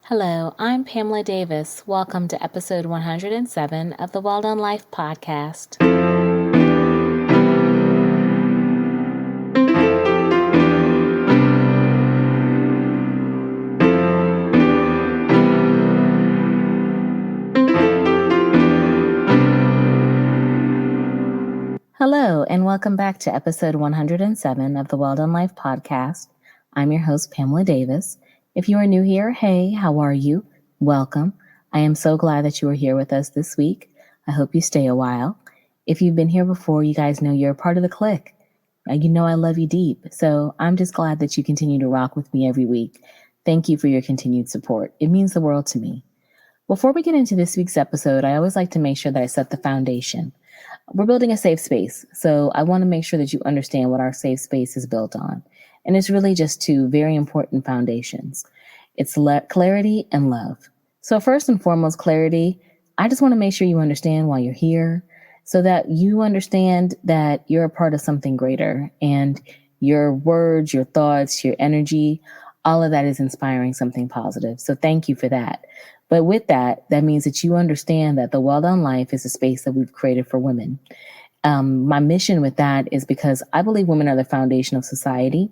Hello, I'm Pamela Davis. Welcome to episode 107 of the Well Done Life podcast. Hello, and welcome back to episode 107 of the Well Done Life podcast. I'm your host, Pamela Davis. If you are new here, hey, how are you? Welcome. I am so glad that you are here with us this week. I hope you stay a while. If you've been here before, you guys know you're a part of the clique. You know I love you deep, so I'm just glad that you continue to rock with me every week. Thank you for your continued support. It means the world to me. Before we get into this week's episode, I always like to make sure that I set the foundation. We're building a safe space, so I want to make sure that you understand what our safe space is built on. And it's really just two very important foundations. It's clarity and love. So first and foremost, clarity. I just want to make sure you understand why you're here so that you understand that you're a part of something greater and your words, your thoughts, your energy, all of that is inspiring something positive. So thank you for that. But with that, that means that you understand that the Well Done Life is a space that we've created for women. My mission with that is because I believe women are the foundation of society.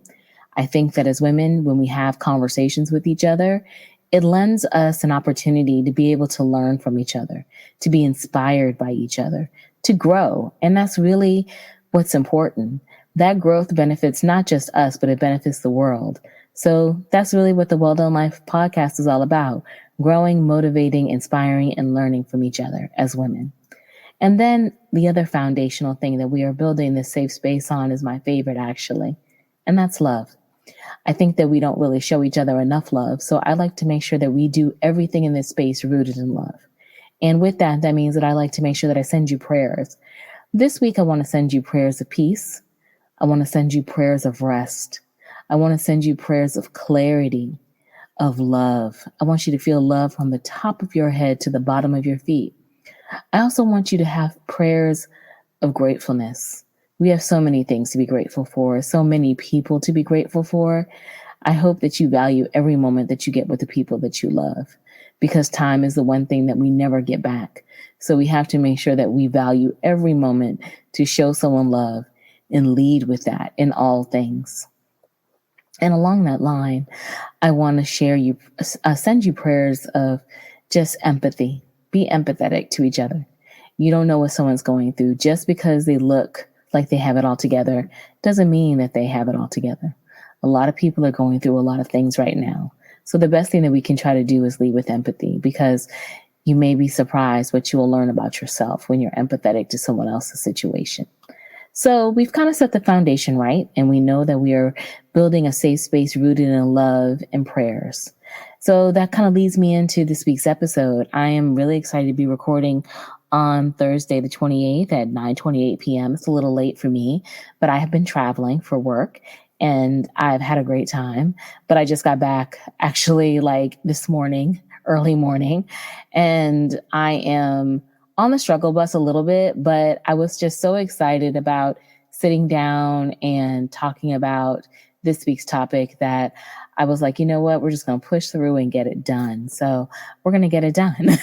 I think that as women, when we have conversations with each other, it lends us an opportunity to be able to learn from each other, to be inspired by each other, to grow. And that's really what's important. That growth benefits not just us, but it benefits the world. So that's really what the Well Done Life podcast is all about. Growing, motivating, inspiring, and learning from each other as women. And then the other foundational thing that we are building this safe space on is my favorite, actually, and that's love. I think that we don't really show each other enough love, so I like to make sure that we do everything in this space rooted in love. And with that, that means that I like to make sure that I send you prayers. This week, I want to send you prayers of peace. I want to send you prayers of rest. I want to send you prayers of clarity, of love. I want you to feel love from the top of your head to the bottom of your feet. I also want you to have prayers of gratefulness. We have so many things to be grateful for, so many people to be grateful for. I hope that you value every moment that you get with the people that you love, because time is the one thing that we never get back. So we have to make sure that we value every moment to show someone love and lead with that in all things. And along that line, I want to send you prayers of just empathy. Be empathetic to each other. You don't know what someone's going through. Just because they look like they have it all together doesn't mean that they have it all together. A lot of people are going through a lot of things right now. So the best thing that we can try to do is lead with empathy, because you may be surprised what you will learn about yourself when you're empathetic to someone else's situation. So we've kind of set the foundation right, and we know that we are building a safe space rooted in love and prayers. So that kind of leads me into this week's episode. I am really excited to be recording on Thursday, the 28th at 9:28 p.m. It's a little late for me, but I have been traveling for work and I've had a great time. But I just got back actually like this morning, early morning, and I am on the struggle bus a little bit, but I was just so excited about sitting down and talking about this week's topic that I was like, you know what, we're just going to push through and get it done. So we're going to get it done.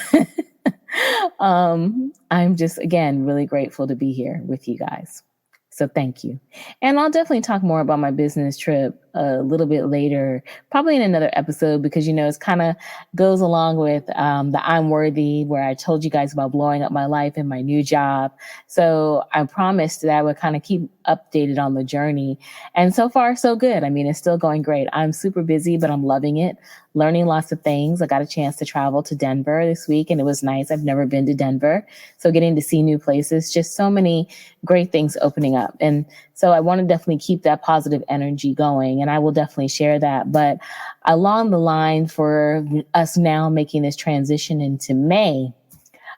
I'm just, again, really grateful to be here with you guys. So thank you. And I'll definitely talk more about my business trip a little bit later, probably in another episode, because, you know, it's kind of goes along with the I'm Worthy, where I told you guys about blowing up my life and my new job. So I promised that I would kind of keep updated on the journey. And so far, so good. I mean, it's still going great. I'm super busy, but I'm loving it, learning lots of things. I got a chance to travel to Denver this week, and it was nice. I've never been to Denver. So getting to see new places, just so many great things opening up. And so I want to definitely keep that positive energy going, and I will definitely share that. But along the line, for us now making this transition into May,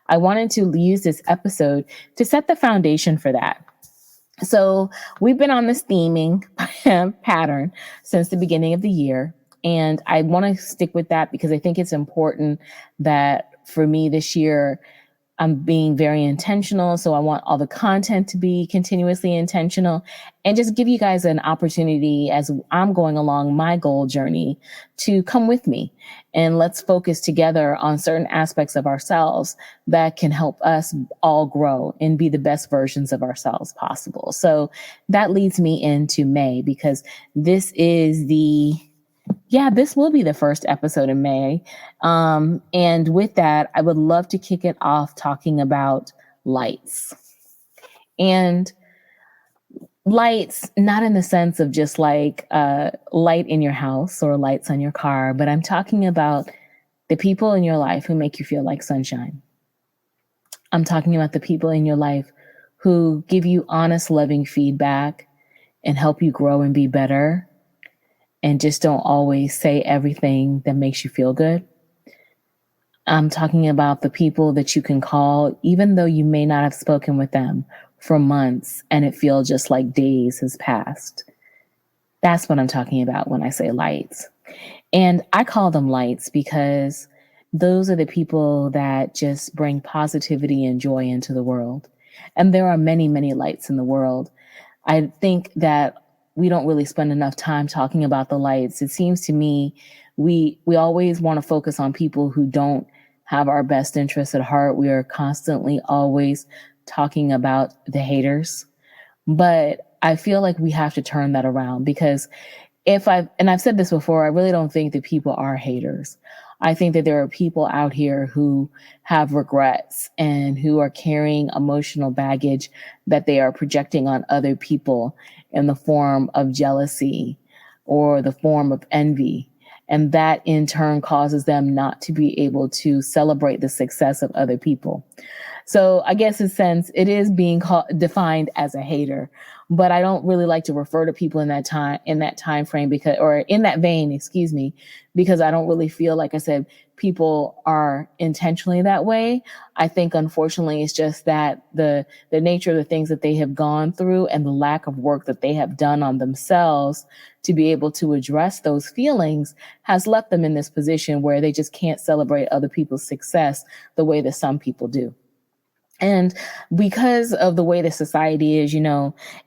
I wanted to use this episode to set the foundation for that. So we've been on this theming pattern since the beginning of the year, and I want to stick with that because I think it's important that for me this year, I'm being very intentional. So I want all the content to be continuously intentional and just give you guys an opportunity as I'm going along my goal journey to come with me and let's focus together on certain aspects of ourselves that can help us all grow and be the best versions of ourselves possible. So that leads me into May because this is this will be the first episode in May. And with that, I would love to kick it off talking about lights. And lights, not in the sense of just like light in your house or lights on your car, but I'm talking about the people in your life who make you feel like sunshine. I'm talking about the people in your life who give you honest, loving feedback and help you grow and be better and just don't always say everything that makes you feel good. I'm talking about the people that you can call, even though you may not have spoken with them for months and it feels just like days has passed. That's what I'm talking about when I say lights. And I call them lights because those are the people that just bring positivity and joy into the world. And there are many, many lights in the world. I think that we don't really spend enough time talking about the lights. It seems to me we always want to focus on people who don't have our best interests at heart. We are constantly always talking about the haters. But I feel like we have to turn that around because I've said this before, I really don't think that people are haters. I think that there are people out here who have regrets and who are carrying emotional baggage that they are projecting on other people in the form of jealousy or the form of envy. And that in turn causes them not to be able to celebrate the success of other people. So I guess in a sense, it is being defined as a hater, but I don't really like to refer to people in that time frame or in that vein, excuse me, because I don't really feel, like I said, people are intentionally that way. I think, unfortunately, it's just that the nature of the things that they have gone through and the lack of work that they have done on themselves to be able to address those feelings has left them in this position where they just can't celebrate other people's success the way that some people do. And because of the way the society is,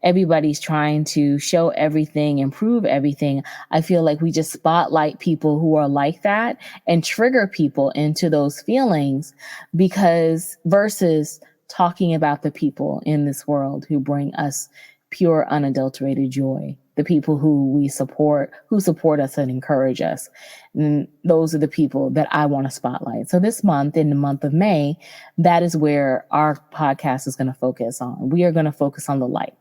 everybody's trying to show everything, improve everything. I feel like we just spotlight people who are like that and trigger people into those feelings versus talking about the people in this world who bring us pure, unadulterated joy, the people who support us and encourage us. And those are the people that I want to spotlight. So this month, in the month of May, that is where our podcast is going to focus on. We are going to focus on the light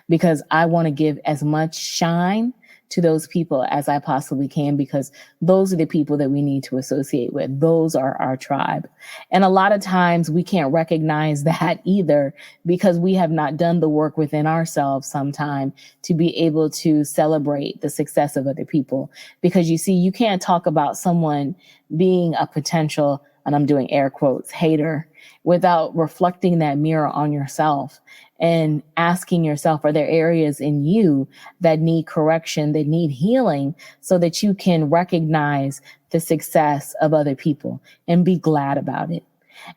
because I want to give as much shine to those people as I possibly can, because those are the people that we need to associate with. Those are our tribe. And a lot of times we can't recognize that either because we have not done the work within ourselves sometime to be able to celebrate the success of other people. Because you see, you can't talk about someone being a potential, and I'm doing air quotes, hater, without reflecting that mirror on yourself and asking yourself, are there areas in you that need correction, that need healing, so that you can recognize the success of other people and be glad about it?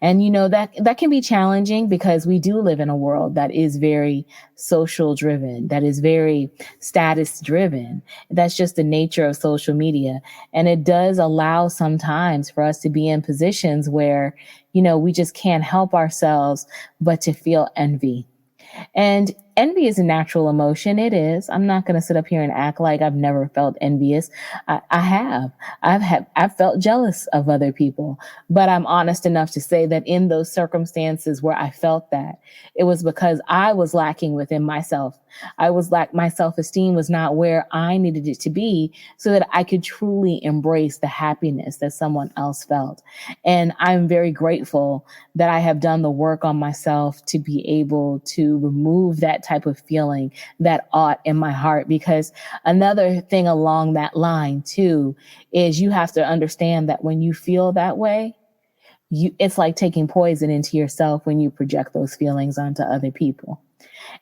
And that can be challenging because we do live in a world that is very social driven, that is very status driven. That's just the nature of social media. And it does allow sometimes for us to be in positions where, we just can't help ourselves but to feel envy. And envy is a natural emotion. It is. I'm not going to sit up here and act like I've never felt envious. I have. I've felt jealous of other people, but I'm honest enough to say that in those circumstances where I felt that, it was because I was lacking within myself. My self-esteem was not where I needed it to be so that I could truly embrace the happiness that someone else felt. And I'm very grateful that I have done the work on myself to be able to remove that type of feeling, that ought in my heart. Because another thing along that line too is you have to understand that when you feel that way, it's like taking poison into yourself when you project those feelings onto other people.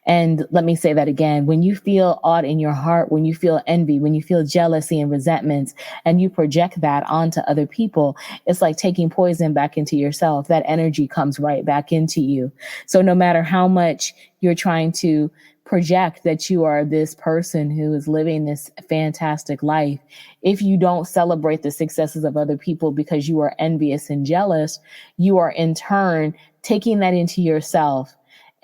And let me say that again. When you feel odd in your heart, when you feel envy, when you feel jealousy and resentments, and you project that onto other people, it's like taking poison back into yourself. That energy comes right back into you. So no matter how much you're trying to project that you are this person who is living this fantastic life, if you don't celebrate the successes of other people because you are envious and jealous, you are in turn taking that into yourself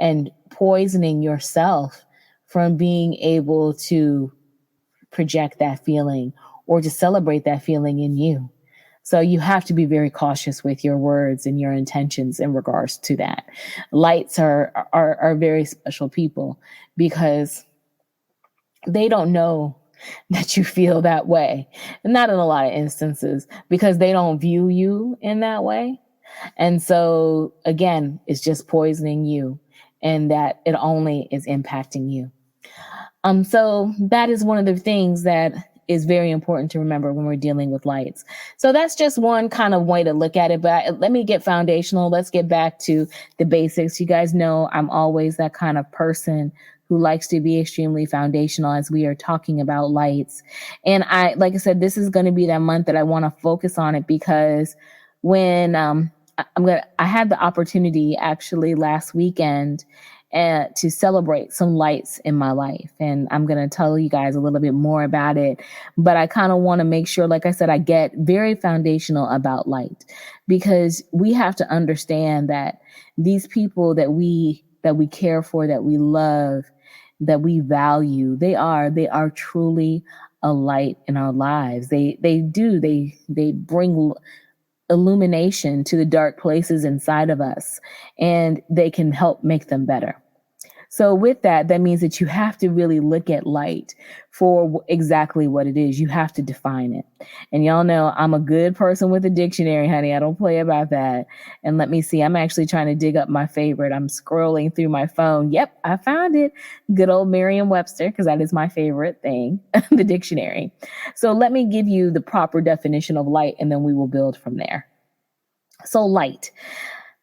and poisoning yourself from being able to project that feeling or to celebrate that feeling in you. So you have to be very cautious with your words and your intentions in regards to that. Lights are very special people because they don't know that you feel that way. Not in a lot of instances because they don't view you in that way. And so again, it's just poisoning you and that it only is impacting you. So that is one of the things that is very important to remember when we're dealing with lights. So that's just one kind of way to look at it. But let me get foundational. Let's get back to the basics. You guys know I'm always that kind of person who likes to be extremely foundational as we are talking about lights. And like I said, this is going to be that month that I want to focus on it because when I had the opportunity actually last weekend to celebrate some lights in my life. And I'm going to tell you guys a little bit more about it. But I kind of want to make sure, like I said, I get very foundational about light because we have to understand that these people that we care for, that we love, that we value, they are truly a light in our lives. They bring illumination to the dark places inside of us, and they can help make them better. So with that means that you have to really look at light for exactly what it is. You have to define it. And y'all know I'm a good person with a dictionary, honey. I don't play about that. And let me see. I'm actually trying to dig up my favorite. I'm scrolling through my phone. Yep, I found it. Good old Merriam-Webster, because that is my favorite thing, the dictionary. So let me give you the proper definition of light, and then we will build from there. So light,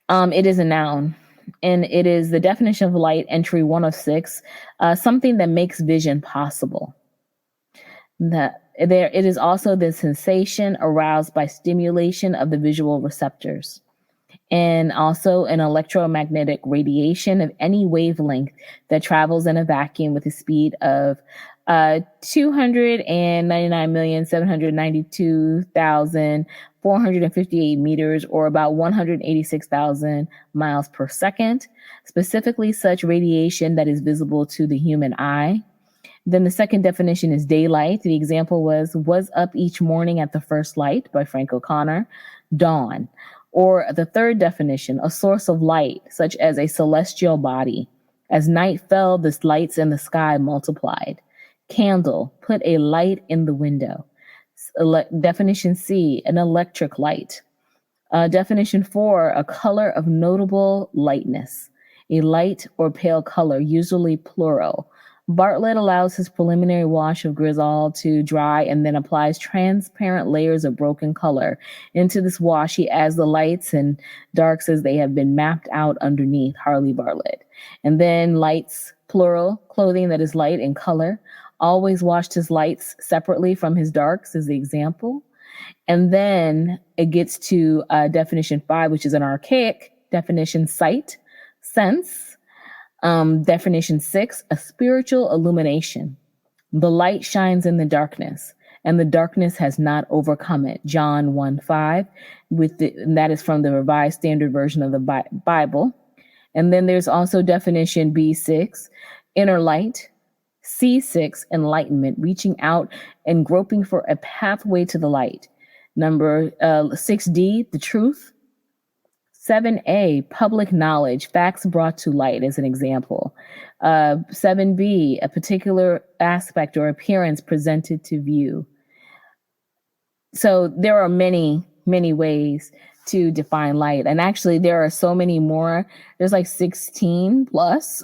it is a noun. And it is the definition of light, entry 1 of 6, something that makes vision possible. It is also the sensation aroused by stimulation of the visual receptors, and also an electromagnetic radiation of any wavelength that travels in a vacuum with a speed of 299,792,458 meters, or about 186,000 miles per second, specifically such radiation that is visible to the human eye. Then the second definition is daylight. The example was up each morning at the first light by Frank O'Connor. Dawn. Or the third definition, a source of light, such as a celestial body. As night fell, the lights in the sky multiplied. Candle, put a light in the window. Definition C, an electric light. Definition 4, a color of notable lightness. A light or pale color, usually plural. Bartlett allows his preliminary wash of Grisol to dry and then applies transparent layers of broken color. Into this wash, he adds the lights and darks as they have been mapped out underneath, Harley Bartlett. And then lights, plural, clothing that is light in color. Always washed his lights separately from his darks is the example. And then it gets to definition 5, which is an archaic definition, sight, sense. Definition 6, a spiritual illumination. The light shines in the darkness, and the darkness has not overcome it. John 1:5, and that is from the Revised Standard Version of the Bible. And then there's also definition B6, inner light. C6, enlightenment, reaching out and groping for a pathway to the light. Number 6D, the truth. 7A, public knowledge, facts brought to light as an example. 7B, a particular aspect or appearance presented to view. So there are many, many ways to define light. And actually, there are so many more. There's like 16 plus.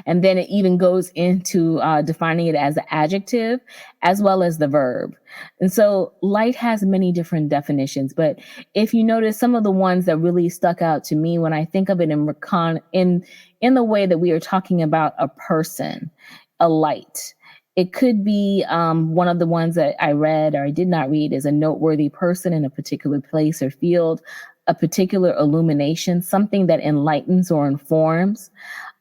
And then it even goes into defining it as an adjective as well as the verb. And so light has many different definitions. But if you notice, some of the ones that really stuck out to me when I think of it in the way that we are talking about a person, a light. It could be one of the ones that I read or I did not read is a noteworthy person in a particular place or field, a particular illumination, something that enlightens or informs.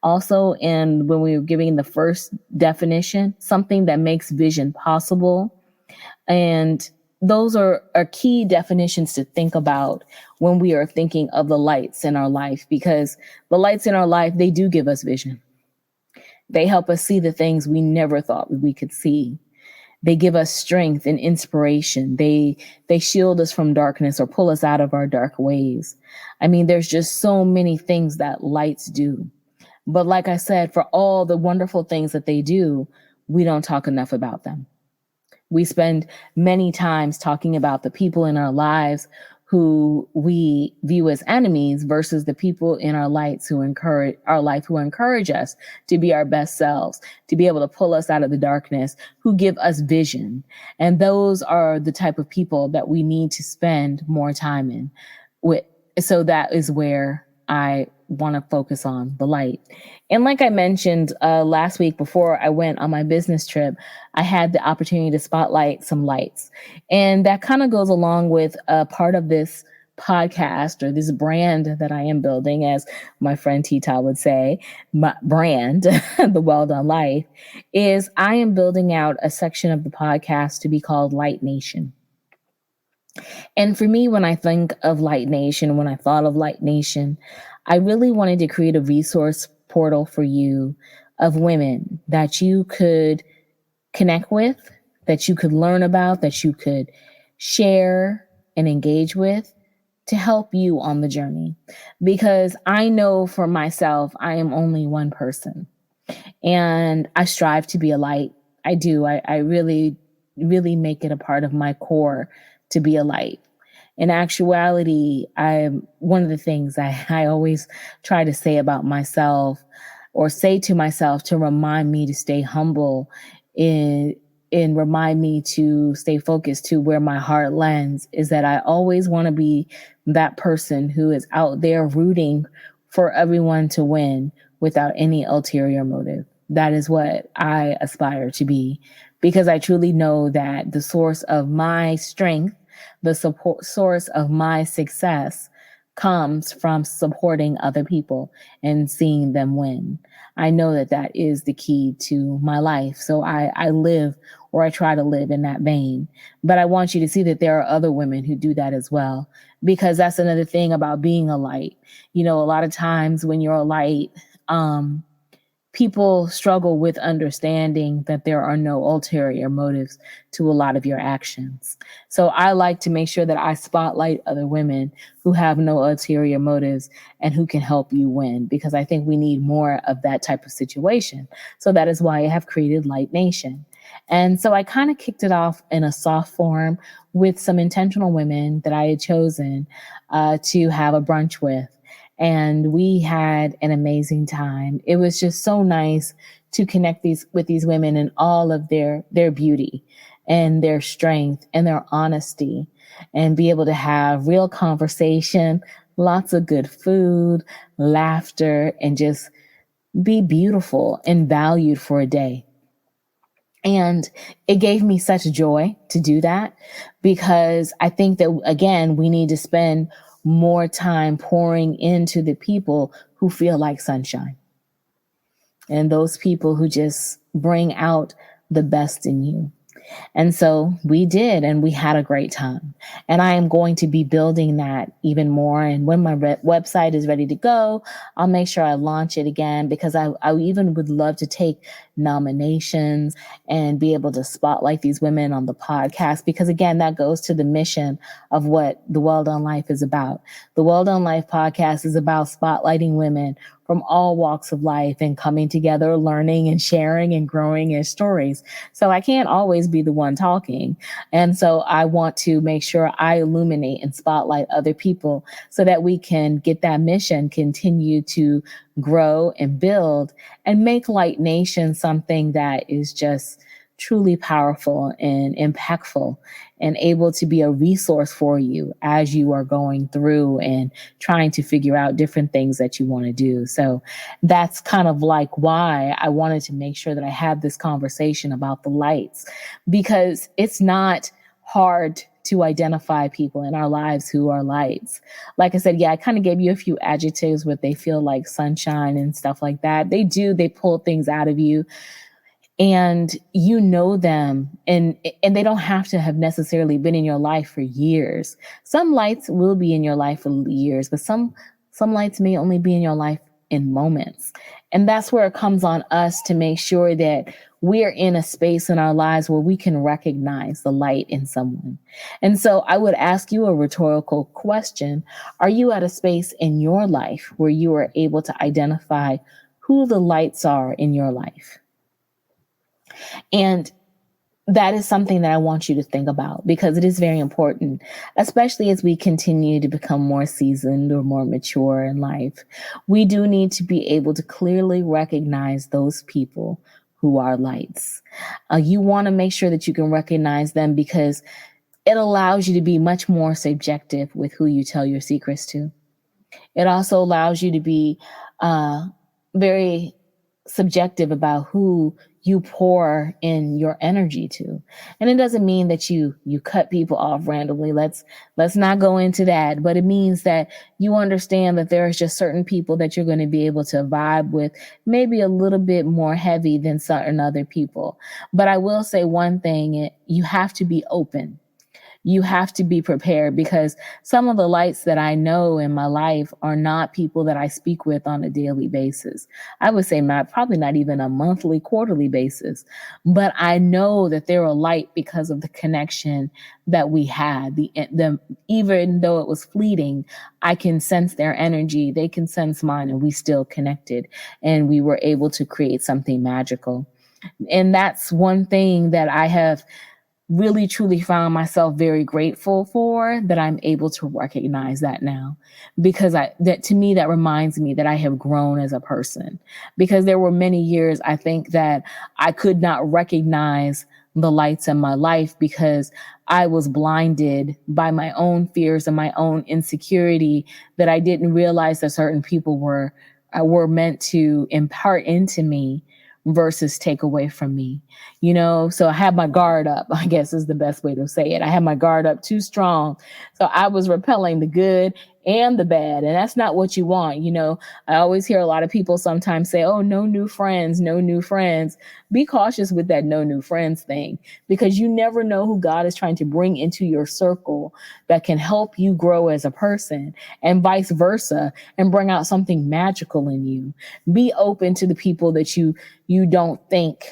Also, when we were giving the first definition, something that makes vision possible. And those are key definitions to think about when we are thinking of the lights in our life, because the lights in our life, they do give us vision. They help us see the things we never thought we could see. They give us strength and inspiration. They shield us from darkness or pull us out of our dark ways. I mean, there's just so many things that lights do. But like I said, for all the wonderful things that they do, we don't talk enough about them. We spend many times talking about the people in our lives who we view as enemies versus the people in our lives who encourage us to be our best selves, to be able to pull us out of the darkness, who give us vision. And those are the type of people that we need to spend more time in with. So that is where I want to focus on the light. And like I mentioned last week before I went on my business trip, I had the opportunity to spotlight some lights. And that kind of goes along with a part of this podcast or this brand that I am building, as my friend Tita would say, my brand, the Well Done Life, is I am building out a section of the podcast to be called Light Nation. And for me, when I think of Light Nation, when I thought of Light Nation, I really wanted to create a resource portal for you of women that you could connect with, that you could learn about, that you could share and engage with to help you on the journey. Because I know for myself, I am only one person and I strive to be a light. I do. I really, really make it a part of my core to be a light. In actuality, one of the things I always try to say about myself or say to myself to remind me to stay humble and remind me to stay focused to where my heart lands is that I always want to be that person who is out there rooting for everyone to win without any ulterior motive. That is what I aspire to be, because I truly know that the source of my strength, the support source of my success comes from supporting other people and seeing them win. I know that that is the key to my life. So I live, or I try to live in that vein. But I want you to see that there are other women who do that as well, because that's another thing about being a light. You know, a lot of times when you're a light, people struggle with understanding that there are no ulterior motives to a lot of your actions. So I like to make sure that I spotlight other women who have no ulterior motives and who can help you win, because I think we need more of that type of situation. So that is why I have created Light Nation. And so I kind of kicked it off in a soft form with some intentional women that I had chosen to have a brunch with. And we had an amazing time. It was just so nice to connect with these women and all of their beauty and their strength and their honesty, and be able to have real conversation, lots of good food, laughter, and just be beautiful and valued for a day. And it gave me such joy to do that, because I think that, again, we need to spend more time pouring into the people who feel like sunshine and those people who just bring out the best in you. And so we did, and we had a great time. And I am going to be building that even more. And when my website is ready to go, I'll make sure I launch it again, because I even would love to take nominations and be able to spotlight these women on the podcast, because again, that goes to the mission of what the Well Done Life is about. The Well Done Life podcast is about spotlighting women from all walks of life and coming together, learning and sharing and growing as stories. So I can't always be the one talking. And so I want to make sure I illuminate and spotlight other people so that we can get that mission, continue to grow and build and make Light Nation something that is just truly powerful and impactful and able to be a resource for you as you are going through and trying to figure out different things that you want to do. So that's kind of like why I wanted to make sure that I had this conversation about the lights, because it's not hard to identify people in our lives who are lights. Like I said, yeah, I kind of gave you a few adjectives where they feel like sunshine and stuff like that. They pull things out of you, and you know them, and they don't have to have necessarily been in your life for years. Some lights will be in your life for years, but some lights may only be in your life in moments. And that's where it comes on us to make sure that we're in a space in our lives where we can recognize the light in someone. And so I would ask you a rhetorical question. Are you at a space in your life where you are able to identify who the lights are in your life? And that is something that I want you to think about, because it is very important, especially as we continue to become more seasoned or more mature in life. We do need to be able to clearly recognize those people who are lights. You want to make sure that you can recognize them, because it allows you to be much more subjective with who you tell your secrets to. It also allows you to be very subjective about who you pour in your energy to. And it doesn't mean that you cut people off randomly. Let's not go into that. But it means that you understand that there's just certain people that you're going to be able to vibe with, maybe a little bit more heavy than certain other people. But I will say one thing: you have to be open. You have to be prepared, because some of the lights that I know in my life are not people that I speak with on a daily basis. I would say probably not even a monthly, quarterly basis. But I know that they're a light because of the connection that we had. Even though it was fleeting, I can sense their energy. They can sense mine, and we still connected, and we were able to create something magical. And that's one thing that I have really truly found myself very grateful for, that I'm able to recognize that now, because to me, that reminds me that I have grown as a person, because there were many years, I think, that I could not recognize the lights in my life because I was blinded by my own fears and my own insecurity, that I didn't realize that certain people were meant to impart into me versus take away from me. So I had my guard up, I guess is the best way to say it. I had my guard up too strong. So I was repelling the good and the bad. And that's not what you want. I always hear a lot of people sometimes say, oh, no new friends, no new friends. Be cautious with that no new friends thing, because you never know who God is trying to bring into your circle that can help you grow as a person, and vice versa, and bring out something magical in you. Be open to the people that you don't think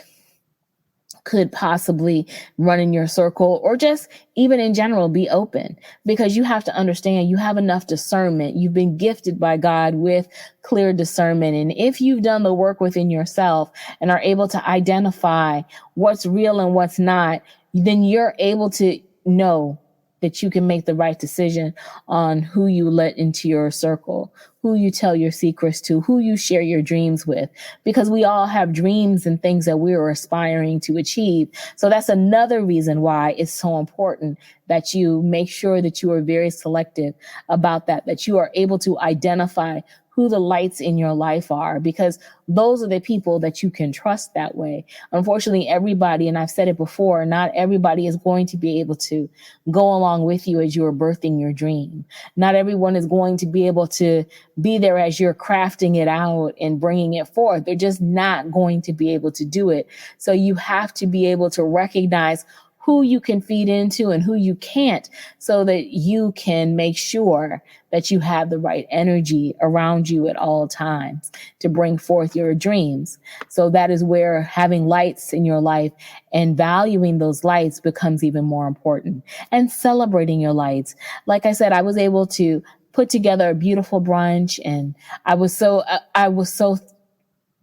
could possibly run in your circle, or just even in general, be open, because you have to understand you have enough discernment. You've been gifted by God with clear discernment. And if you've done the work within yourself and are able to identify what's real and what's not, then you're able to know that you can make the right decision on who you let into your circle, who you tell your secrets to, who you share your dreams with, because we all have dreams and things that we're aspiring to achieve. So that's another reason why it's so important that you make sure that you are very selective about that you are able to identify who the lights in your life are, because those are the people that you can trust that way. Unfortunately, everybody, and I've said it before, not everybody is going to be able to go along with you as you are birthing your dream. Not everyone is going to be able to be there as you're crafting it out and bringing it forth. They're just not going to be able to do it. So you have to be able to recognize who you can feed into and who you can't, so that you can make sure that you have the right energy around you at all times to bring forth your dreams. So that is where having lights in your life and valuing those lights becomes even more important, and celebrating your lights. Like I said, I was able to put together a beautiful brunch, and I was so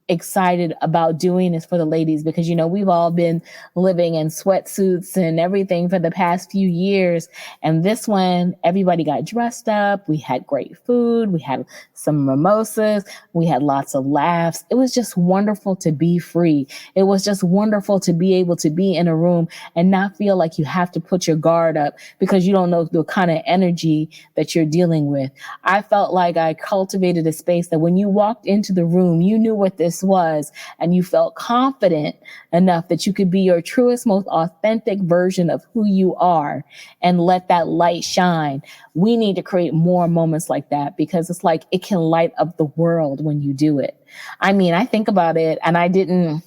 excited about doing is for the ladies, because we've all been living in sweatsuits and everything for the past few years, and this one everybody got dressed up, we had great food, we had some mimosas, we had lots of laughs. It was just wonderful to be free. It was just wonderful to be able to be in a room and not feel like you have to put your guard up because you don't know the kind of energy that you're dealing with. I felt like I cultivated a space that when you walked into the room, you knew what this was, and you felt confident enough that you could be your truest, most authentic version of who you are and let that light shine. We need to create more moments like that, because it's like it can light up the world when you do it. I mean, I think about it, and I didn't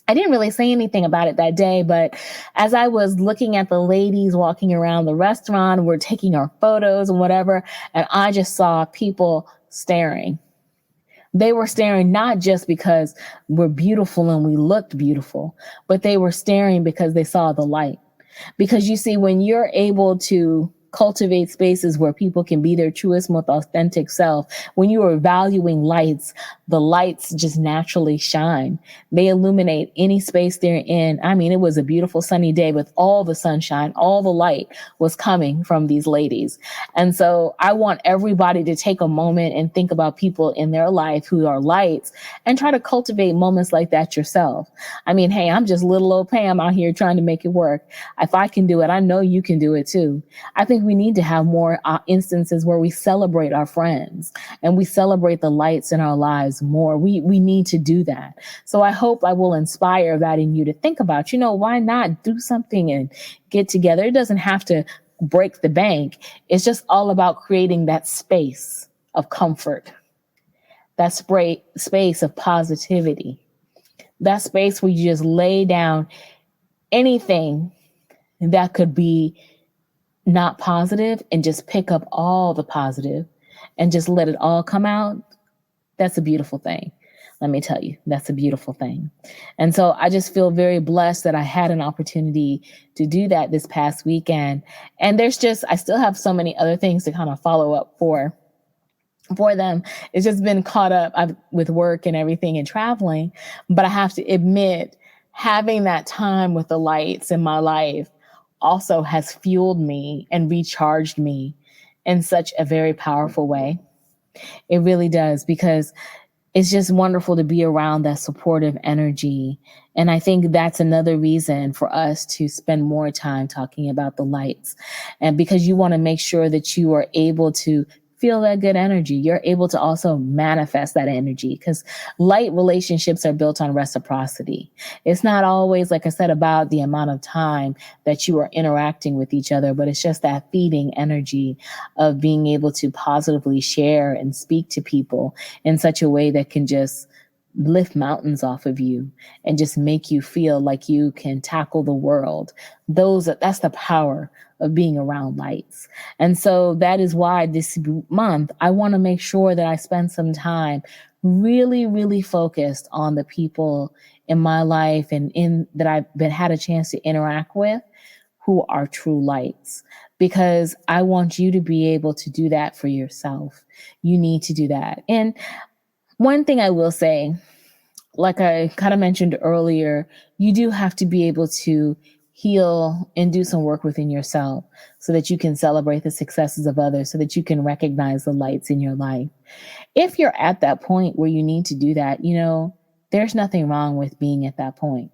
really say anything about it that day, but as I was looking at the ladies walking around the restaurant, we're taking our photos and whatever, and I just saw people staring. They were staring not just because we're beautiful and we looked beautiful, but they were staring because they saw the light. Because you see, when you're able to cultivate spaces where people can be their truest, most authentic self, when you are valuing lights, the lights just naturally shine. They illuminate any space they're in. I mean, it was a beautiful sunny day with all the sunshine, all the light was coming from these ladies. And so I want everybody to take a moment and think about people in their life who are lights and try to cultivate moments like that yourself. I mean, hey, I'm just little old Pam out here trying to make it work. If I can do it, I know you can do it too. I think we need to have more instances where we celebrate our friends and we celebrate the lights in our lives more. We need to do that. So I hope I will inspire that in you to think about, why not do something and get together? It doesn't have to break the bank. It's just all about creating that space of comfort, that space of positivity, that space where you just lay down anything that could be not positive and just pick up all the positive and just let it all come out. That's a beautiful thing. Let me tell you, that's a beautiful thing. And so I just feel very blessed that I had an opportunity to do that this past weekend. And I still have so many other things to kind of follow up for them. It's just been caught up with work and everything and traveling. But I have to admit, having that time with the lights in my life also has fueled me and recharged me in such a very powerful way. It really does, because it's just wonderful to be around that supportive energy. And I think that's another reason for us to spend more time talking about the lights. And because you want to make sure that you are able to feel that good energy, you're able to also manifest that energy, because light relationships are built on reciprocity. It's not always, like I said, about the amount of time that you are interacting with each other, but it's just that feeding energy of being able to positively share and speak to people in such a way that can just lift mountains off of you and just make you feel like you can tackle the world. That's the power of being around lights. And so that is why this month, I want to make sure that I spend some time really, really focused on the people in my life and that I've had a chance to interact with, who are true lights, because I want you to be able to do that for yourself. You need to do that. And one thing I will say, like I kind of mentioned earlier, you do have to be able to heal and do some work within yourself so that you can celebrate the successes of others, so that you can recognize the lights in your life. If you're at that point where you need to do that, there's nothing wrong with being at that point.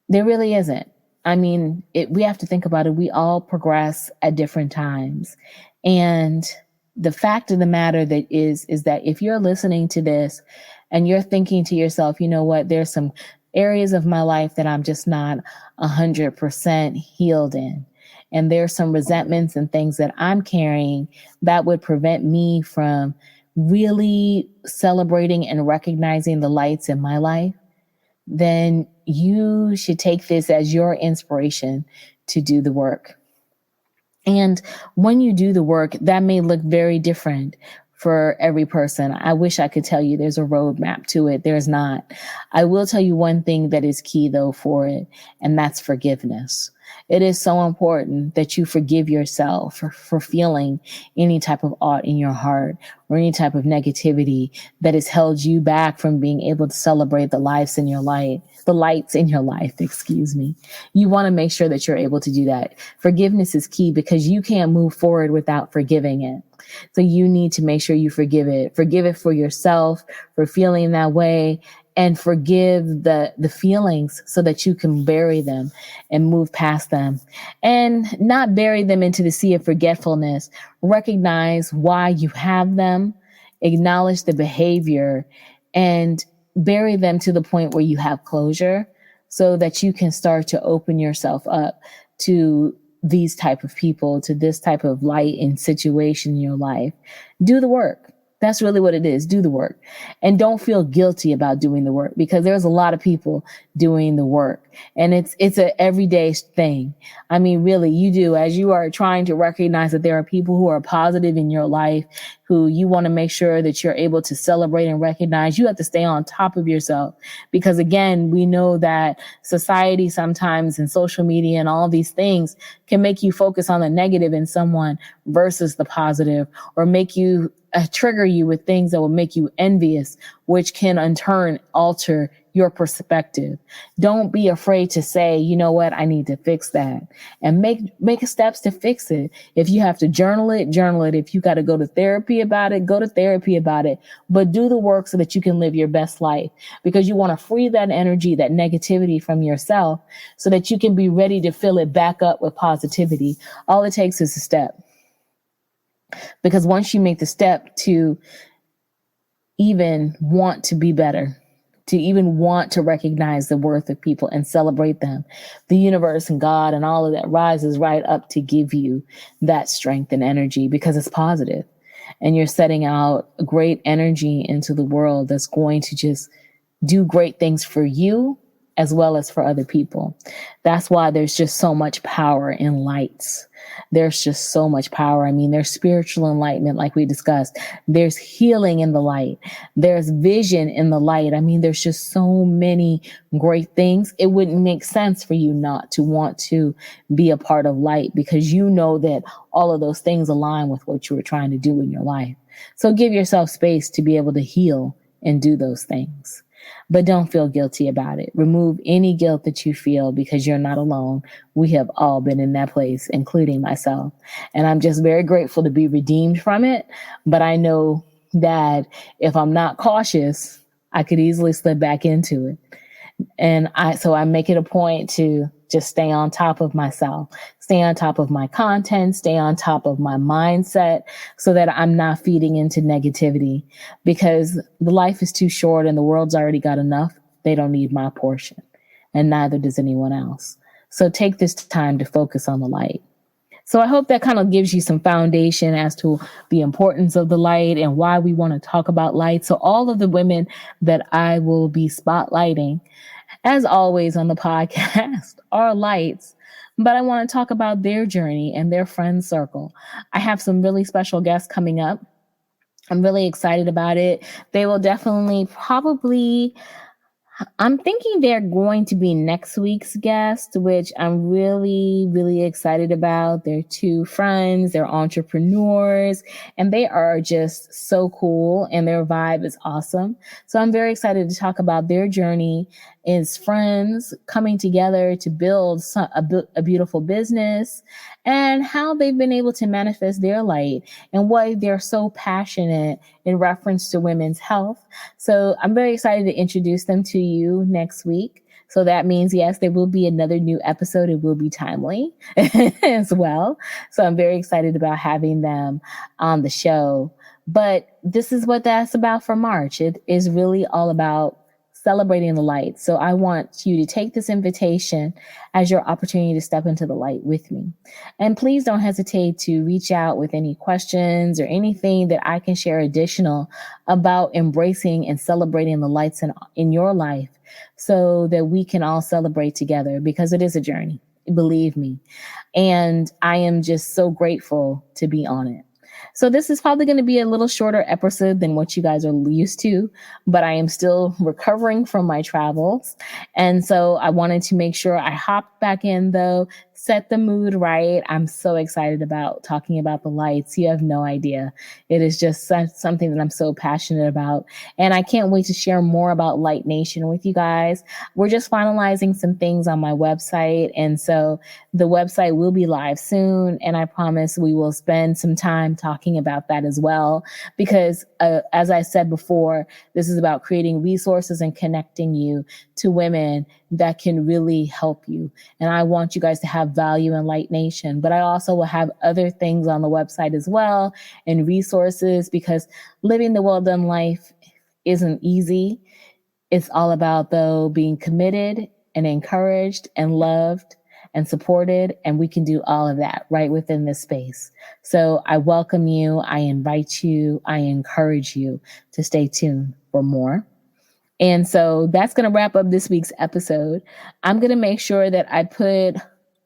There really isn't. I mean, we have to think about it. We all progress at different times. And the fact of the matter that is that if you're listening to this and you're thinking to yourself, you know what, there's some areas of my life that I'm just not 100% healed in. And there's some resentments and things that I'm carrying that would prevent me from really celebrating and recognizing the lights in my life, then you should take this as your inspiration to do the work. And when you do the work, that may look very different for every person. I wish I could tell you there's a roadmap to it. There's not. I will tell you one thing that is key, though, for it, and that's forgiveness. It is so important that you forgive yourself for feeling any type of ought in your heart or any type of negativity that has held you back from being able to celebrate the lights in your life, excuse me. You want to make sure that you're able to do that. Forgiveness is key because you can't move forward without forgiving it. So you need to make sure you forgive it. Forgive it for yourself, for feeling that way, and forgive the feelings so that you can bury them and move past them and not bury them into the sea of forgetfulness. Recognize why you have them, acknowledge the behavior, and bury them to the point where you have closure so that you can start to open yourself up to these type of people, to this type of light and situation in your life. Do the work. That's really what it is. Do the work. And don't feel guilty about doing the work because there's a lot of people doing the work and it's an everyday thing. I mean, really, you do as you are trying to recognize that there are people who are positive in your life, who you want to make sure that you're able to celebrate and recognize. You have to stay on top of yourself because again, we know that society sometimes and social media and all these things can make you focus on the negative in someone versus the positive or make you trigger you with things that will make you envious, which can in turn alter your perspective. Don't be afraid to say, you know what, I need to fix that and make steps to fix it. If you have to journal it, journal it. If you got to go to therapy about it, go to therapy about it, but do the work so that you can live your best life because you want to free that energy, that negativity from yourself so that you can be ready to fill it back up with positivity. All it takes is a step. Because once you make the step to even want to be better, to even want to recognize the worth of people and celebrate them, the universe and God and all of that rises right up to give you that strength and energy because it's positive. And you're setting out great energy into the world that's going to just do great things for you as well as for other people. That's why there's just so much power in lights. There's just so much power. I mean, there's spiritual enlightenment, like we discussed. There's healing in the light. There's vision in the light. I mean, there's just so many great things. It wouldn't make sense for you not to want to be a part of light because you know that all of those things align with what you were trying to do in your life. So give yourself space to be able to heal and do those things. But don't feel guilty about it. Remove any guilt that you feel because you're not alone. We have all been in that place, including myself. And I'm just very grateful to be redeemed from it. But I know that if I'm not cautious, I could easily slip back into it. And I make it a point to just stay on top of myself, stay on top of my content, stay on top of my mindset so that I'm not feeding into negativity because the life is too short and the world's already got enough. They don't need my portion and neither does anyone else. So take this time to focus on the light. So I hope that kind of gives you some foundation as to the importance of the light and why we want to talk about light. So all of the women that I will be spotlighting, as always on the podcast, are lights, but I want to talk about their journey and their friend circle. I have some really special guests coming up. I'm really excited about it. They will definitely I'm thinking they're going to be next week's guest, which I'm really, really excited about. They're two friends, they're entrepreneurs, and they are just so cool and their vibe is awesome. So I'm very excited to talk about their journey as friends coming together to build a beautiful business and how they've been able to manifest their light and why they're so passionate in reference to women's health. So I'm very excited to introduce them to you next week. So that means, yes, there will be another new episode. It will be timely as well. So I'm very excited about having them on the show. But this is what that's about for March. It is really all about celebrating the light. So I want you to take this invitation as your opportunity to step into the light with me. And please don't hesitate to reach out with any questions or anything that I can share additional about embracing and celebrating the lights in your life so that we can all celebrate together because it is a journey, believe me. And I am just so grateful to be on it. So this is probably going to be a little shorter episode than what you guys are used to, but I am still recovering from my travels. And so I wanted to make sure I hopped back in though, set the mood right. I'm so excited about talking about the lights. You have no idea. It is just something that I'm so passionate about. And I can't wait to share more about Light Nation with you guys. We're just finalizing some things on my website. And so the website will be live soon. And I promise we will spend some time talking about that as well. Because as I said before, this is about creating resources and connecting you to women that can really help you. And I want you guys to have value in Light Nation, but I also will have other things on the website as well and resources, because living the well done life isn't easy. It's all about, though, being committed and encouraged and loved and supported. And we can do all of that right within this space. So I welcome you. I invite you. I encourage you to stay tuned for more. And so that's going to wrap up this week's episode. I'm going to make sure that I put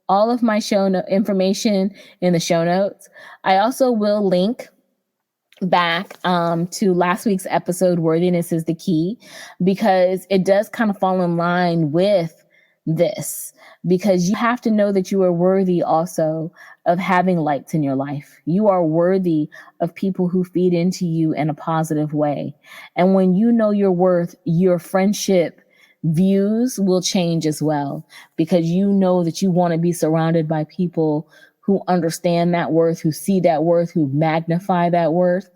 all of my information in the show notes. I also will link back to last week's episode, Worthiness is the Key, because it does kind of fall in line with this, because you have to know that you are worthy also of having lights in your life. You are worthy of people who feed into you in a positive way. And when you know your worth, your friendship views will change as well, because you know that you want to be surrounded by people who understand that worth, who see that worth, who magnify that worth.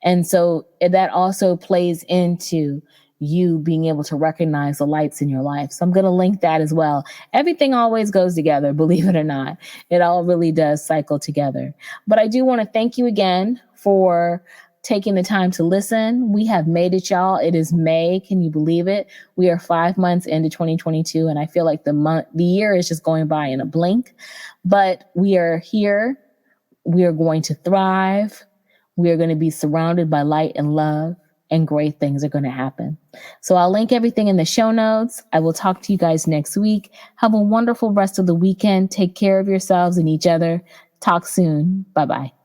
And so that also plays into you being able to recognize the lights in your life. So I'm going to link that as well. Everything always goes together, believe it or not. It all really does cycle together. But I do want to thank you again for taking the time to listen. We have made it, y'all. It is May. Can you believe it? We are 5 months into 2022, and I feel like the year is just going by in a blink. But we are here. We are going to thrive. We are going to be surrounded by light and love, and great things are going to happen. So I'll link everything in the show notes. I will talk to you guys next week. Have a wonderful rest of the weekend. Take care of yourselves and each other. Talk soon. Bye-bye.